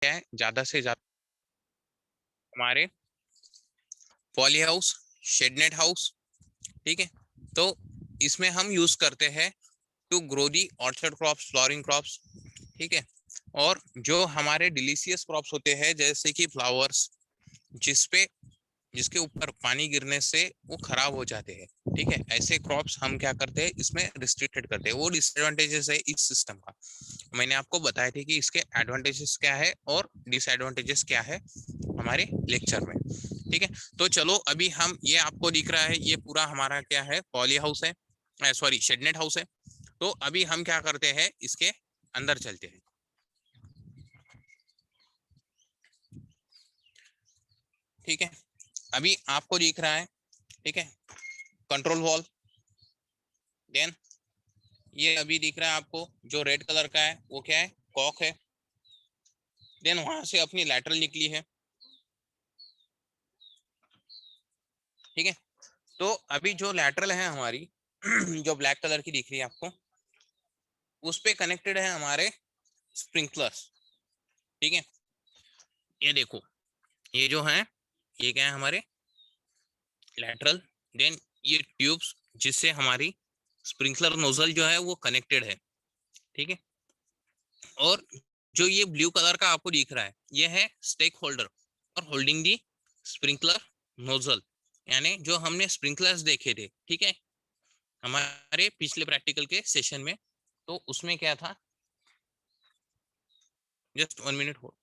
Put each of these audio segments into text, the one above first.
क्या है, ज्यादा से ज्यादा हमारे पॉली हाउस, शेडनेट हाउस, ठीक है। तो इसमें हम यूज करते हैं to grow the orchard crops, flowering crops, ठीक है। और जो हमारे डिलीशियस क्रॉप्स होते हैं जैसे कि फ्लावर्स, जिसपे जिसके ऊपर पानी गिरने से वो खराब हो जाते हैं, ठीक है, ऐसे क्रॉप्स हम क्या करते हैं इसमें रिस्ट्रिक्टेड करते हैं। वो डिसएडवांटेजेस है इस सिस्टम का। मैंने आपको बताया था कि इसके एडवांटेजेस क्या है और डिसएडवांटेजेस क्या है हमारे लेक्चर में, ठीक है। तो चलो अभी हम, ये आपको दिख रहा है, ये पूरा हमारा क्या है, पॉली हाउस है, सॉरी शेडनेट हाउस है। तो अभी हम क्या करते हैं, इसके अंदर चलते हैं, ठीक है। अभी आपको दिख रहा है, ठीक है, कंट्रोल वॉल। देन ये अभी दिख रहा है आपको जो रेड कलर का है वो क्या है, कॉक है। देन वहां से अपनी लैटरल निकली है, ठीक है। तो अभी जो लैटरल है हमारी जो ब्लैक कलर की दिख रही है आपको, उस पे कनेक्टेड है हमारे स्प्रिंकलर्स, ठीक है। ये देखो, ये जो है, ये क्या है हमारे लैटरल। देन ये ट्यूब्स जिससे हमारी स्प्रिंकलर नोजल जो है वो कनेक्टेड है, ठीक है। और जो ये ब्लू कलर का आपको दिख रहा है, ये है स्टेक होल्डर और होल्डिंग दी स्प्रिंकलर नोजल, यानी जो हमने स्प्रिंकलर्स देखे थे, ठीक है, हमारे पिछले प्रैक्टिकल के सेशन में। तो उसमें क्या था, जस्ट 1 मिनट हो।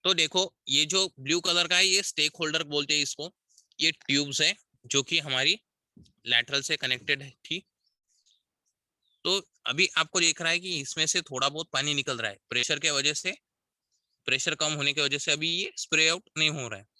तो देखो, ये जो ब्लू कलर का है ये स्टेक होल्डर बोलते हैं इसको। ये ट्यूब्स है जो कि हमारी लैटरल से कनेक्टेड थी। तो अभी आपको देख रहा है कि इसमें से थोड़ा बहुत पानी निकल रहा है प्रेशर के वजह से, प्रेशर कम होने की वजह से अभी ये स्प्रे आउट नहीं हो रहा है।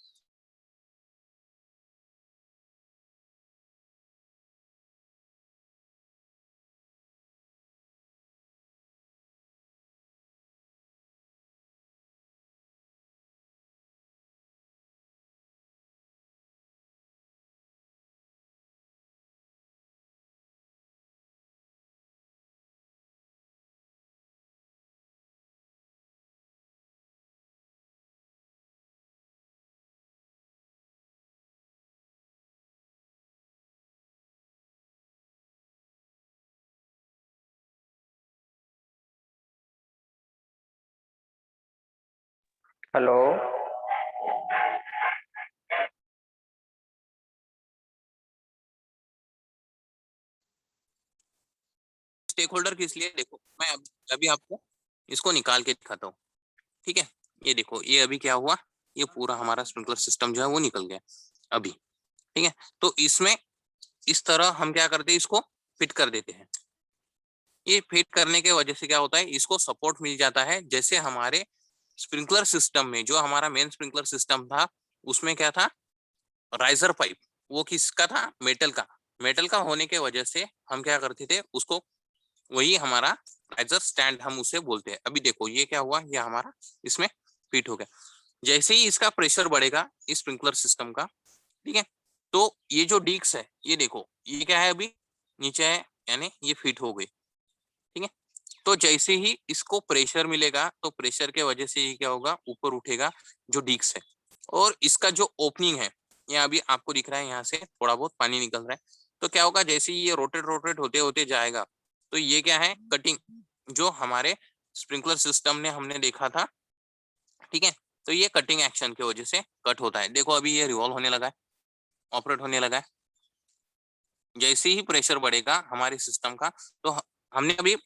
हेलो। स्टेक होल्डर किस लिए, देखो मैं अभी आपको इसको निकाल के दिखाता हूँ, ठीक है। ये देखो, ये अभी क्या हुआ, ये पूरा हमारा स्प्रिंकलर सिस्टम जो है वो निकल गया अभी, ठीक है। तो इसमें इस तरह हम क्या करते हैं, इसको फिट कर देते हैं। ये फिट करने के वजह से क्या होता है, इसको सपोर्ट मिल जाता है। जैसे हमारे स्प्रिंकलर सिस्टम में जो हमारा मेन स्प्रिंकलर सिस्टम था, उसमें क्या था, राइजर पाइप। वो किसका था, मेटल का। मेटल का होने के वजह से हम क्या करते थे उसको, वही हमारा राइजर स्टैंड हम उसे बोलते हैं। अभी देखो ये क्या हुआ, ये हमारा इसमें फिट हो गया। जैसे ही इसका प्रेशर बढ़ेगा इस स्प्रिंकलर सिस्टम का, ठीक है, तो ये जो डिस्क है, ये देखो ये क्या है, अभी नीचे है, यानी ये फिट हो गई, ठीक है। तो जैसे ही इसको प्रेशर मिलेगा तो प्रेशर के वजह से ये क्या होगा, ऊपर उठेगा जो डिस्क है। और इसका जो ओपनिंग है, ये अभी आपको दिख रहा है, यहाँ से थोड़ा बहुत पानी निकल रहा है। तो क्या होगा, जैसे ही ये रोटेट रोटेट होते होते जाएगा, तो ये क्या है, कटिंग, जो हमारे स्प्रिंकलर सिस्टम ने हमने देखा था, ठीक है। तो ये कटिंग एक्शन की वजह से कट होता है। देखो अभी ये रिवॉल्व होने लगा है, ऑपरेट होने लगा है। जैसे ही प्रेशर बढ़ेगा हमारे सिस्टम का, तो हमने अभी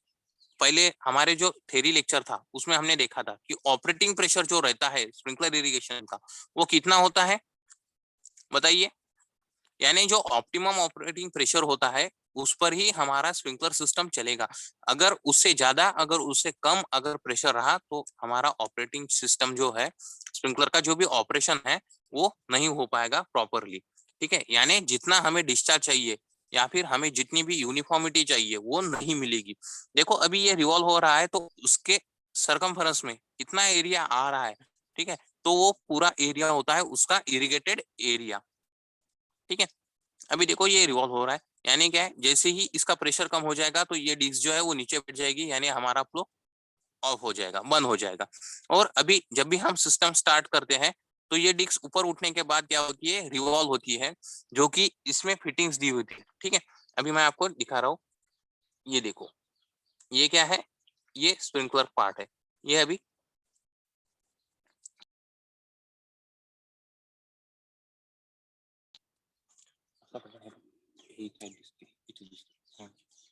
पहले हमारे जो थ्योरी लेक्चर था उसमें हमने देखा था कि ऑपरेटिंग प्रेशर जो रहता है स्प्रिंकलर इरिगेशन का, वो कितना होता है बताइए। यानी जो ऑप्टिमम ऑपरेटिंग प्रेशर होता है उस पर ही हमारा स्प्रिंकलर सिस्टम चलेगा। अगर उससे ज्यादा, अगर उससे कम अगर प्रेशर रहा तो हमारा ऑपरेटिंग सिस्टम जो है, स्प्रिंकलर का जो भी ऑपरेशन है वो नहीं हो पाएगा प्रॉपरली, ठीक है। यानी जितना हमें डिस्चार्ज चाहिए या फिर हमें जितनी भी यूनिफॉर्मिटी चाहिए वो नहीं मिलेगी। देखो अभी ये रिवॉल्व हो रहा है तो उसके सरकमफेरेंस में कितना एरिया आ रहा है, ठीक है, तो वो पूरा एरिया होता है उसका इरिगेटेड एरिया, ठीक है। अभी देखो ये रिवॉल्व हो रहा है, यानी क्या है, जैसे ही इसका प्रेशर कम हो जाएगा तो ये डिस्क जो है वो नीचे बैठ जाएगी, यानी हमारा फ्लो ऑफ हो जाएगा, बंद हो जाएगा। और अभी जब भी हम सिस्टम स्टार्ट करते हैं तो ये डिस्क ऊपर उठने के बाद क्या होती है, रिवॉल्व होती है, जो कि इसमें फिटिंग्स दी होती है। ठीक है, अभी मैं आपको दिखा रहा हूँ, ये देखो, ये क्या है, ये स्प्रिंकलर पार्ट है, ये अभी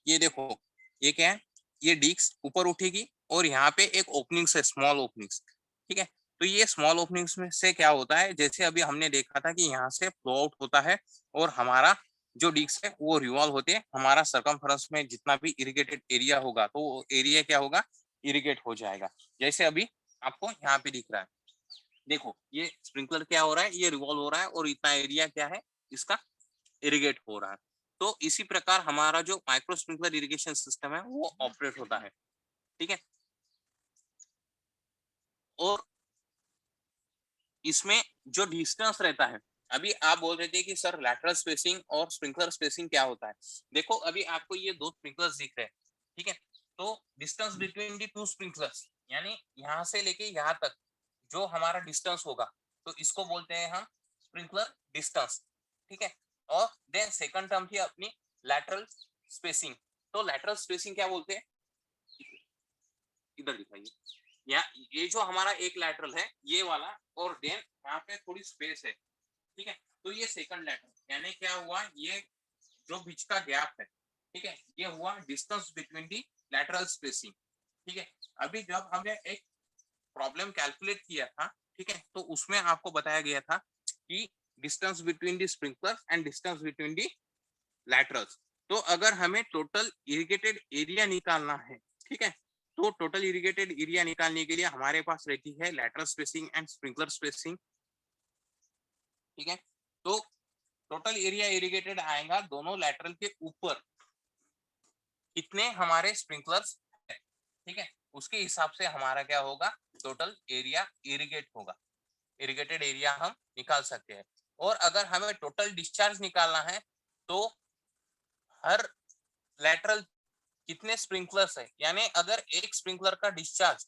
ये देखो, ये क्या है, ये डिस्क ऊपर उठेगी और यहाँ पे एक ओपनिंग्स है, स्मॉल ओपनिंग्स। ठीक है, तो ये स्मॉल ओपनिंग्स में से क्या होता है, जैसे अभी हमने देखा था कि यहाँ से फ्लो आउट होता है और हमारा जो डिस्क है वो रिवॉल्व होते हैं, हमारा सरकमफेरेंस में जितना भी इरिगेटेड एरिया होगा तो वो एरिया क्या होगा, इरिगेट हो जाएगा। जैसे अभी आपको यहाँ पे दिख रहा है, देखो ये स्प्रिंकलर क्या हो रहा है, ये रिवॉल्व हो रहा है और इतना एरिया क्या है इसका, इरिगेट हो रहा है। तो इसी प्रकार हमारा जो माइक्रो स्प्रिंकलर इरिगेशन सिस्टम है वो ऑपरेट होता है। ठीक है, और इसमें जो डिस्टेंस रहता है, अभी आप बोल रहे थे कि सर लैटरल स्पेसिंग और स्प्रिंकलर स्पेसिंग क्या होता है। देखो अभी आपको ये दो स्प्रिंकलर्स दिख रहे हैं, ठीक है, तो distance between the two sprinklers, यानी यहाँ से लेके यहाँ तक जो हमारा डिस्टेंस होगा, तो इसको बोलते हैं हम स्प्रिंकलर डिस्टेंस। ठीक है, और देन सेकंड टर्म थी अपनी लैटरल स्पेसिंग। तो लैटरल स्पेसिंग क्या बोलते हैं, इधर दिखाइए, या ये जो हमारा एक लैटरल है ये वाला, और देन यहाँ पे थोड़ी स्पेस है। ठीक है, तो ये सेकंड लैटरल, यानी क्या हुआ, ये जो बीच का गैप है, ठीक है, ये हुआ डिस्टेंस बिटवीन दी लैटरल स्पेसिंग। ठीक है, अभी जब हमने एक प्रॉब्लम कैलकुलेट किया था, ठीक है, तो उसमें आपको बताया गया था कि distance between the sprinkler and distance between the laterals. तो अगर हमें टोटल इरिगेटेड एरिया निकालना है, ठीक है, तो टोटल इरिगेटेड एरिया निकालने के लिए हमारे पास रहती है lateral spacing and sprinkler spacing. ठीक है, तो टोटल एरिया इरिगेटेड आएगा दोनों लैटरल के ऊपर कितने हमारे स्प्रिंकलर्स है, ठीक है, उसके हिसाब से हमारा क्या होगा, टोटल एरिया इरिगेट होगा, इरिगेटेड एरिया हम निकाल सकते हैं। और अगर हमें टोटल डिस्चार्ज निकालना है तो हर लैटरल कितने स्प्रिंकलर्स है, यानी अगर एक स्प्रिंकलर का डिस्चार्ज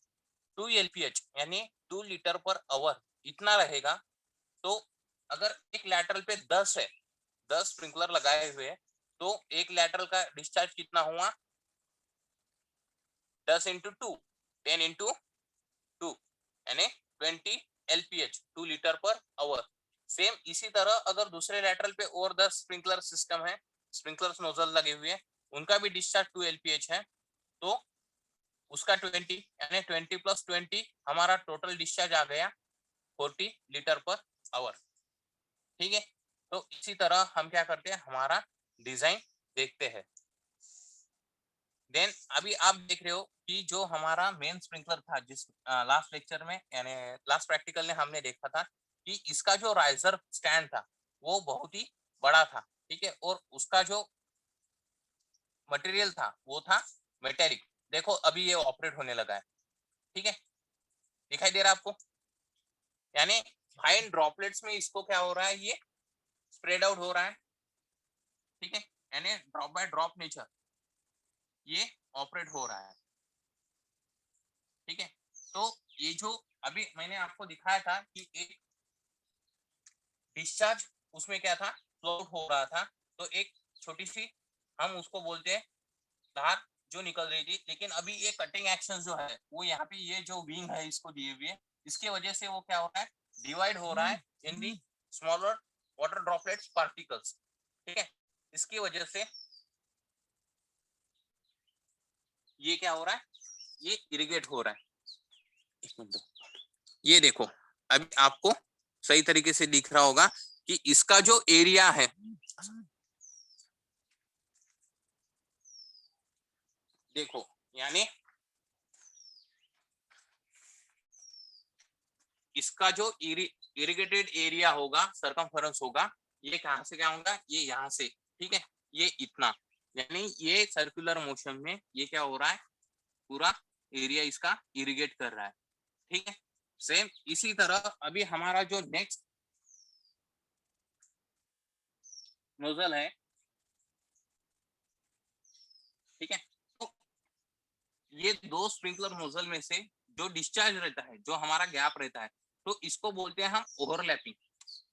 2 LPH यानी 2 लीटर पर आवर इतना रहेगा, तो अगर एक लैटरल पे 10 है, 10 स्प्रिंकलर लगाए हुए हैं, तो एक लैटरल का डिस्चार्ज कितना हुआ, 10 इंटू 2, 10 इंटू 2, यानी 20 LPH 2 litre per hour. Same इसी तरह अगर दूसरे लैटरल पे और 10 स्प्रिंकलर सिस्टम है, स्प्रिंकलर नोजल लगे हुए हैं, उनका भी डिस्चार्ज 2 LPH है, तो उसका 20, यानी 20 प्लस 20 हमारा टोटल डिस्चार्ज आ गया 40 लीटर पर आवर। ठीक है, तो इसी तरह हम क्या करते हैं, हमारा डिजाइन देखते हैं। देन अभी आप देख रहे हो कि जो हमारा मेन स्प्रिंकलर था, जिस लास्ट लेक्चर में यानी लास्ट प्रैक्टिकल में हमने देखा था कि इसका जो राइजर स्टैंड था वो बहुत ही बड़ा था। ठीक है, और उसका जो मटेरियल था वो था मेटेलिक। देखो अभी ये ऑपरेट होने लगा है, ठीक है, दिखाई दे रहा है आपको, यानी फाइन ड्रॉपलेट्स में इसको क्या हो रहा है, ये स्प्रेड आउट हो रहा है। ठीक है, यानी ड्रॉप बाय ड्रॉप नेचर ये ऑपरेट हो रहा है। ठीक है, तो ये जो अभी मैंने आपको दिखाया था कि एक डिस्चार्ज उसमें क्या था, फ्लो आउट हो रहा था, तो एक छोटी सी हम उसको बोलते हैं धार जो निकल रही थी, लेकिन अभी ये कटिंग एक्शन जो है वो यहाँ पे ये जो विंग है इसको दिए हुए, इसकी वजह से वो क्या हो रहा है, डिवाइड हो रहा है in the smaller water droplets particles. ठीक है, इसकी वजह से ये क्या हो रहा है, ये इरिगेट हो रहा है। एक मिनट दो, ये देखो अभी आपको सही तरीके से दिख रहा होगा कि इसका जो एरिया है, देखो यानी इसका जो इरिगेटेड एरिया होगा, सरकमफेरेंस होगा, ये कहां से क्या होगा, ये यहाँ से, ठीक है, ये इतना, यानी ये सर्कुलर मोशन में ये क्या हो रहा है, पूरा एरिया इसका इरिगेट कर रहा है। ठीक है, सेम इसी तरह अभी हमारा जो नेक्स्ट नोजल है, ठीक है। तो ये दो स्प्रिंकलर नोजल में से जो डिस्चार्ज रहता है, जो हमारा गैप रहता है, तो इसको बोलते हैं हम ओवरलैपिंग,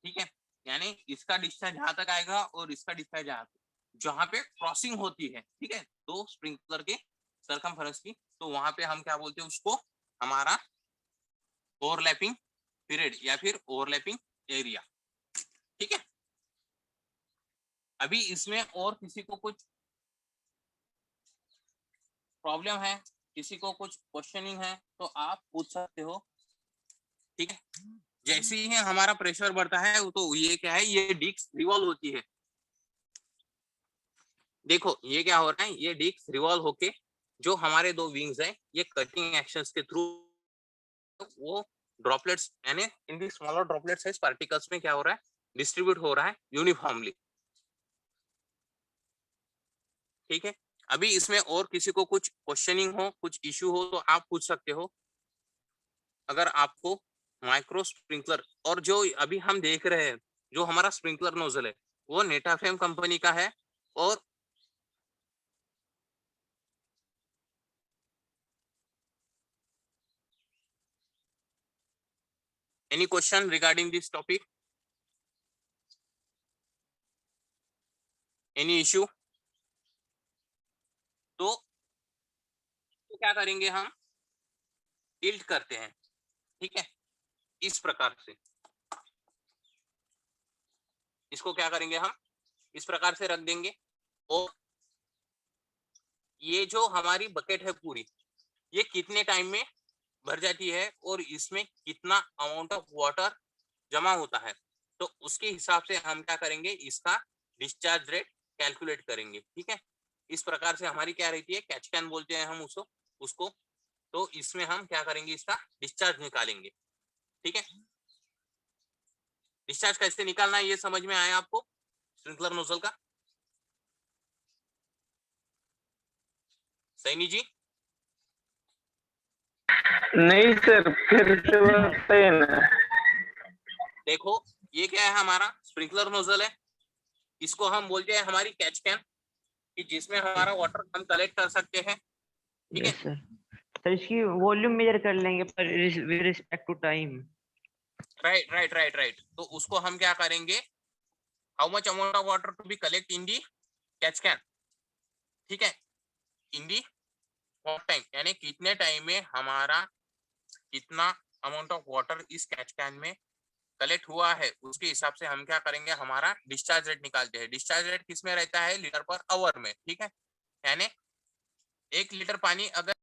ठीक है। यानी इसका डिस्चार्ज यहाँ तक आएगा और इसका डिस्चार्ज यहाँ तक, जहाँ पे क्रॉसिंग होती है, ठीक है, दो स्प्रिंकलर के सरकमफेरेंस की, तो वहां पे हम क्या बोलते हैं उसको, हमारा ओवरलैपिंग पीरियड या फिर ओवरलैपिंग एरिया, ठीक है। अभी इसमें और किसी को कुछ प्रॉब्लम है, किसी को कुछ क्वेश्चनिंग है तो आप पूछ सकते हो, ठीक है। जैसे ही हमारा प्रेशर बढ़ता है तो ये क्या है, ये डिस्क रिवॉल्व होती है। देखो ये क्या हो रहा है, ये डिस्क रिवॉल्व होके जो हमारे दो विंग्स है, ये कटिंग एक्शंस के थ्रू वो ड्रॉपलेट्स यानी in the smaller droplet size particles में क्या हो रहा है, डिस्ट्रीब्यूट हो रहा है यूनिफॉर्मली, ठीक है। अभी इसमें और किसी को कुछ क्वेश्चनिंग हो, कुछ इश्यू हो तो आप पूछ सकते हो। अगर आपको माइक्रो स्प्रिंकलर और जो अभी हम देख रहे हैं, जो हमारा स्प्रिंकलर नोजल है वो नेटाफेम कंपनी का है, और any question regarding this topic, any issue? तो क्या करेंगे हम, टिल्ट करते हैं, ठीक है, इस प्रकार से। इसको क्या करेंगे हम, इस प्रकार से रख देंगे, और ये जो हमारी बकेट है पूरी, ये कितने टाइम में भर जाती है और इसमें कितना अमाउंट ऑफ वाटर जमा होता है, तो उसके हिसाब से हम क्या करेंगे, इसका डिस्चार्ज रेट कैलकुलेट करेंगे, ठीक है। इस प्रकार से हमारी क्या रहती है, कैच कैन बोलते हैं हम उसको। तो इसमें हम क्या करेंगे, इसका डिस्चार्ज निकालेंगे, ठीक है। डिस्चार्ज कैसे निकालना है ये समझ में आया आपको, स्प्रिंकलर नोजल का? सैनी जी? नहीं सर, फिर से बताइए ना। देखो ये क्या है, हमारा स्प्रिंकलर नोजल है, इसको हम बोलते हैं हमारी कैच कैन, कि जिसमें हमारा वाटर हम कलेक्ट कर सकते हैं, ठीक है। Yes sir. सर इसकी वॉल्यूम मेजर कर लेंगे पर with respect to time. Right right right right, तो उसको हम क्या करेंगे, how much amount of water to be collect in the catch can, ठीक है, इन दी व्हाट टाइम, यानी कितने टाइम में हमारा कितना अमाउंट ऑफ वाटर इस कैच कैन में कलेक्ट हुआ है, उसके हिसाब से हम क्या करेंगे, हमारा डिस्चार्ज रेट निकालते हैं। डिस्चार्ज रेट किस में रहता है, लीटर पर आवर में, ठीक है। यानी 1 लीटर पानी अगर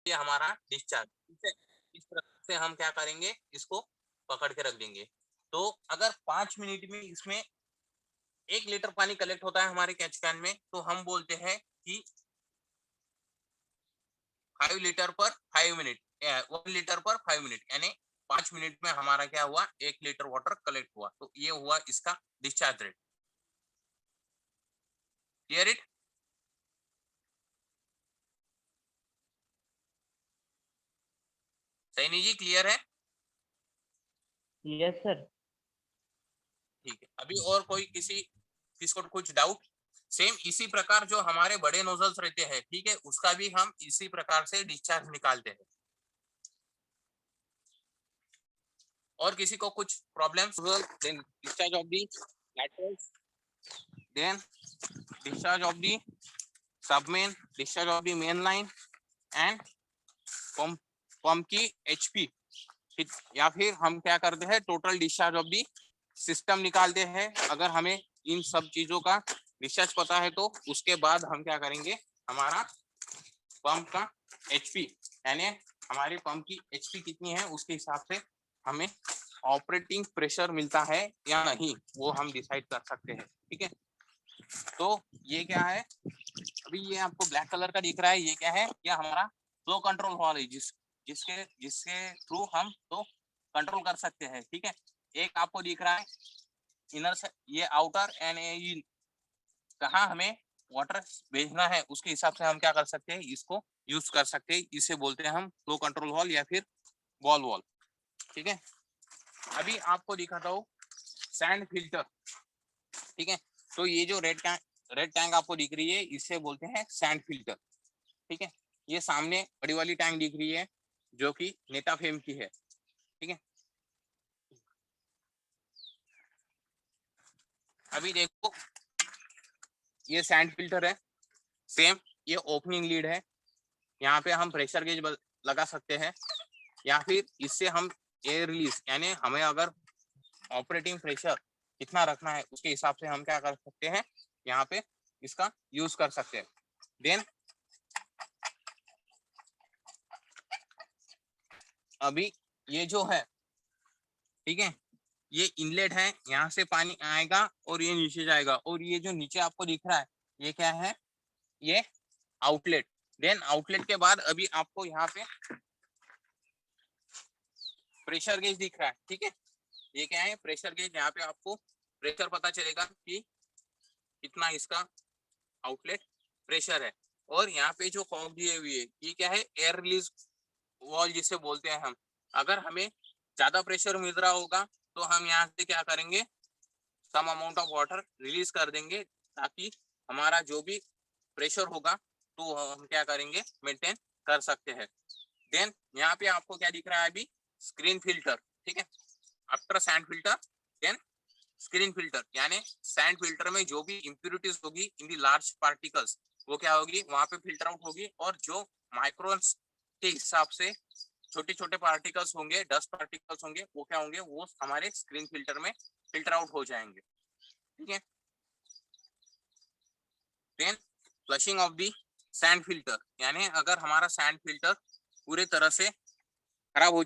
ये हमारा डिस्चार्ज, ठीक है, इस प्रकार से हम क्या करेंगे, इसको पकड़ के रख देंगे। तो अगर 5 मिनट में इसमें 1 लीटर पानी कलेक्ट होता है हमारे कैच कैन में, तो हम बोलते हैं कि 5 लीटर पर 5 मिनट, 1 लीटर पर 5 मिनट, यानी 5 मिनट में हमारा क्या हुआ, 1 लीटर वाटर कलेक्ट हुआ, तो ये हुआ इसका discharge rate. Clear it? Saini ji clear है? Yes sir. ठीक है, अभी और कोई किसको कुछ डाउट? सेम इसी प्रकार जो हमारे बड़े नोजल्स रहते हैं, ठीक है, उसका भी हम इसी प्रकार से डिस्चार्ज निकालते हैं। और किसी को कुछ problem? Then discharge of the laterals, then discharge of the submain, discharge of the main line and pump की एचपी, या फिर हम क्या करते हैं, total discharge of the system निकालते हैं। अगर हमें इन सब चीजों का डिस्चार्ज पता है तो उसके बाद हम क्या करेंगे, हमारा पंप का एचपी, यानी हमारे पंप की एचपी कितनी है उसके हिसाब से हमें ऑपरेटिंग प्रेशर मिलता है या नहीं, वो हम डिसाइड कर सकते हैं, ठीक है। तो ये क्या है, अभी ये आपको ब्लैक कलर का दिख रहा है, ये क्या है, ये हमारा फ्लो कंट्रोल हॉल है, जिसके जिसके थ्रू हम तो कंट्रोल कर सकते हैं, ठीक है। एक आपको दिख रहा है इनर से, ये आउटर एंड कहाँ हमें वाटर भेजना है उसके हिसाब से हम क्या कर सकते हैं, इसको यूज कर सकते हैं, इसे बोलते हैं हम फ्लो कंट्रोल हॉल या फिर बॉल वॉल, ठीक है। अभी आपको दिखाता हूँ सैंड फिल्टर, ठीक है। तो ये जो रेड टैंक आपको दिख रही है इसे बोलते हैं सैंड फिल्टर, ठीक है। ये सामने बड़ी वाली टैंक दिख रही है जो कि नेटाफेम की है, ठीक है। अभी देखो ये सैंड फिल्टर है, सेम ये ओपनिंग लीड है, यहाँ पे हम प्रेशर गेज लगा सकते हैं या फिर इससे हम एयर रिलीज यानी हमें अगर ऑपरेटिंग प्रेशर कितना रखना है उसके हिसाब से हम क्या कर सकते हैं, यहाँ पे इसका यूज कर सकते हैं। देन अभी ये जो है, ठीक है, ये इनलेट है, यहाँ से पानी आएगा और ये नीचे जाएगा, और ये जो नीचे आपको दिख रहा है ये क्या है, ये आउटलेट। देन आउटलेट के बाद अभी आपको यहाँ पे प्रेशर गेज दिख रहा है, ठीक है। ये क्या है, प्रेशर गेज। यहाँ पे आपको प्रेशर पता चलेगा कि कितना इसका आउटलेट प्रेशर है। और यहाँ पे जो कॉर्क दिए हुए है ये क्या है, एयर रिलीज वॉल जिसे बोलते हैं हम। अगर हमें ज्यादा प्रेशर मिल रहा होगा तो हम यहाँ से क्या करेंगे, some amount of water release कर देंगे ताकि हमारा जो भी प्रेशर होगा तो हम क्या करेंगे, मेंटेन कर सकते हैं। देन यहाँ पे आपको क्या दिख रहा है अभी, स्क्रीन फिल्टर, ठीक है। After sand filter then screen filter, यानी सैंड फिल्टर में जो भी इंप्यूरिटीज होगी इन दी लार्ज पार्टिकल्स वो क्या होगी, वहां पे फिल्टर आउट होगी, और जो माइक्रोन्स के हिसाब से छोटे छोटे पार्टिकल्स होंगे, डस्ट पार्टिकल्स होंगे, वो क्या होंगे, वो हमारे स्क्रीन फिल्टर में फिल्टर आउट हो जाएंगे, ठीक है। Then flushing of the sand filter, यानी अगर हमारा सैंड फिल्टर पूरे तरह से खराब हो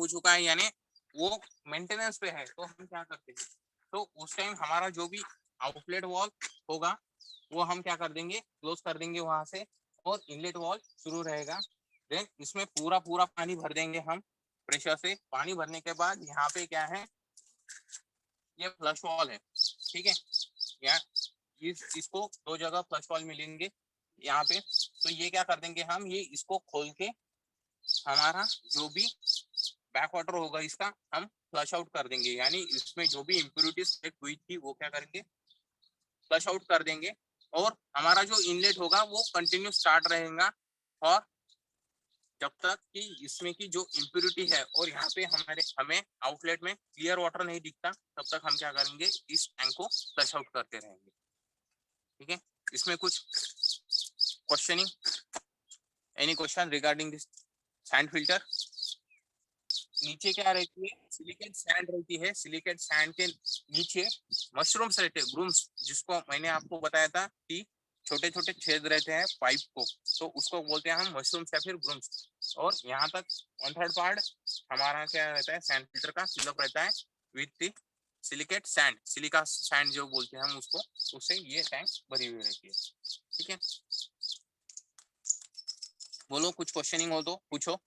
चुका है यानी वो मेंटेनेंस पे है, तो हम क्या करते हैं, तो उस टाइम हमारा जो भी आउटलेट वॉल होगा वो हम क्या कर देंगे, क्लोज कर देंगे वहां से, और इनलेट वॉल शुरू रहेगा। देन इसमें पूरा पूरा पानी भर देंगे हम प्रेशर से। पानी भरने के बाद यहाँ पे क्या है, ये फ्लश वॉल है, ठीक है। यहाँ इसको दो जगह फ्लश वॉल मिलेंगे यहाँ पे, तो ये क्या कर देंगे हम, ये इसको खोल के हमारा जो भी बैक वाटर होगा इसका हम फ्लश आउट कर देंगे, यानी इसमें जो भी इम्प्यूरिटीज हुई थी वो क्या करेंगे, फ्लश आउट कर देंगे। और हमारा जो इनलेट होगा वो कंटिन्यू स्टार्ट रहेगा, और जब तक कि इसमें की जो इम्प्यूरिटी है और यहाँ पे हमें आउटलेट में क्लियर वाटर नहीं दिखता, तब तक हम क्या करेंगे, इस टैंक को फ्लश आउट करते रहेंगे, ठीक है। इसमें कुछ questioning, any question regarding this sand filter? नीचे क्या रहती है, सिलिकेट सैंड रहती है। सिलिकेट सैंड के नीचे मशरूम्स रहते हैं, ग्रूम्स, जिसको मैंने आपको बताया था कि छोटे छोटे छेद रहते हैं पाइप को, तो उसको बोलते हैं हम मशरूम्स या फिर ग्रूम्स। और यहाँ तक 1/3 पार्ट हमारा क्या रहता है, सैंड फिल्टर का फिलअप रहता है with silicate sand, silica sand जो बोलते हैं हम उसको, उससे ये टैंक भरी हुई रहती है, ठीक है। बोलो, कुछ क्वेश्चनिंग हो तो पूछो,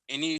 एनी